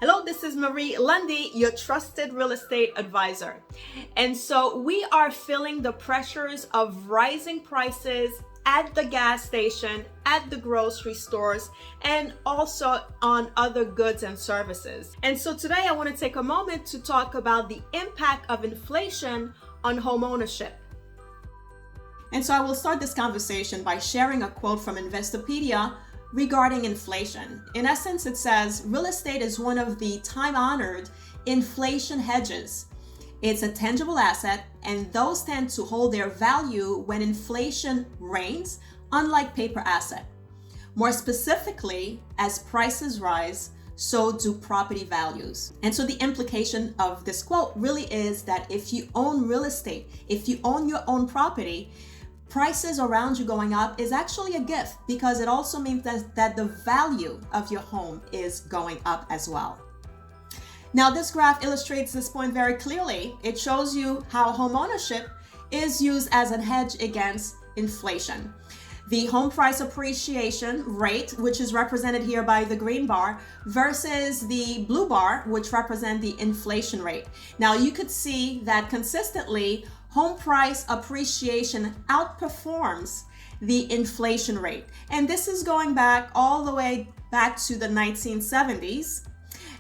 Hello, this is Marie Lundi, your trusted real estate advisor. And so we are feeling the pressures of rising prices at the gas station, at the grocery stores, and also on other goods and services. And so today I want to take a moment to talk about the impact of inflation on home ownership. And so I will start this conversation by sharing a quote from Investopedia regarding inflation. In essence, it says, real estate is one of the time-honored inflation hedges. It's a tangible asset, and those tend to hold their value when inflation reigns, unlike paper asset. More specifically, as prices rise, so do property values. And so the implication of this quote really is that if you own real estate, if you own your own property, prices around you going up is actually a gift, because it also means that the value of your home is going up as well. Now, this graph illustrates this point very clearly. It shows you how home ownership is used as a hedge against inflation. The home price appreciation rate, which is represented here by the green bar, versus the blue bar, which represent the inflation rate. Now, you could see that consistently, home price appreciation outperforms the inflation rate. And this is going back all the way back to the 1970s.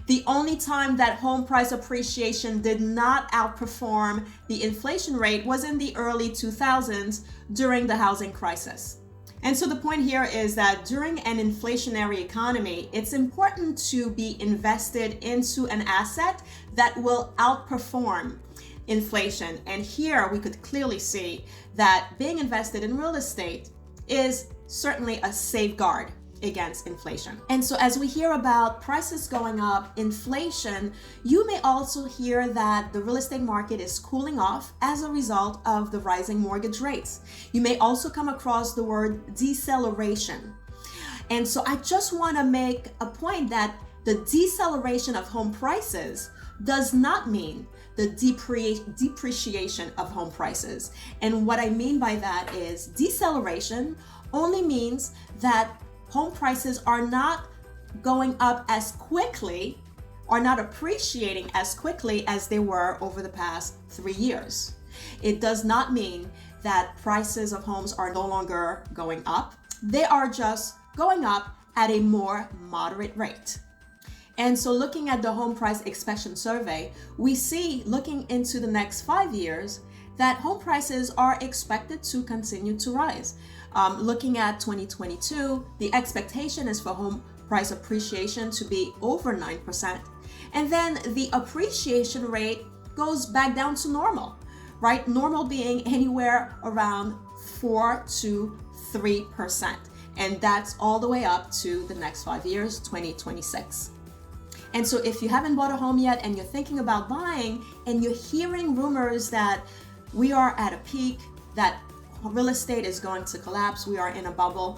The only time that home price appreciation did not outperform the inflation rate was in the early 2000s during the housing crisis. And so the point here is that during an inflationary economy, it's important to be invested into an asset that will outperform inflation. And here we could clearly see that being invested in real estate is certainly a safeguard against inflation. And so as we hear about prices going up, inflation, you may also hear that the real estate market is cooling off as a result of the rising mortgage rates. You may also come across the word deceleration. And so I just want to make a point that the deceleration of home prices does not mean the depreciation of home prices. And what I mean by that is deceleration only means that home prices are not going up as quickly or not appreciating as quickly as they were over the past 3 years. It does not mean that prices of homes are no longer going up. They are just going up at a more moderate rate. And so looking at the home price expectation survey, we see, looking into the next 5 years, that home prices are expected to continue to rise. Looking at 2022, the expectation is for home price appreciation to be over 9%. And then the appreciation rate goes back down to normal, right? Normal being anywhere around 4 to 3%. And that's all the way up to the next 5 years, 2026. And so if you haven't bought a home yet and you're thinking about buying and you're hearing rumors that we are at a peak, that real estate is going to collapse, we are in a bubble.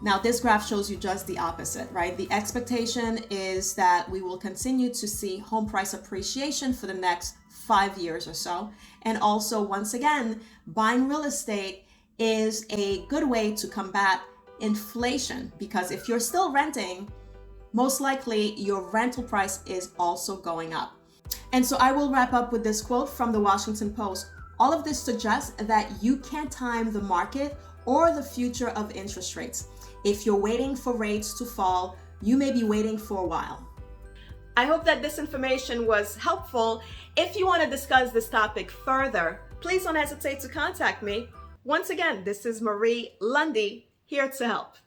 Now, this graph shows you just the opposite, right? The expectation is that we will continue to see home price appreciation for the next 5 years or so. And also, once again, buying real estate is a good way to combat inflation, because if you're still renting, most likely your rental price is also going up. And so I will wrap up with this quote from the Washington Post. All of this suggests that you can't time the market or the future of interest rates. If you're waiting for rates to fall, you may be waiting for a while. I hope that this information was helpful. If you want to discuss this topic further, please don't hesitate to contact me. Once again, this is Marie Lundi, here to help.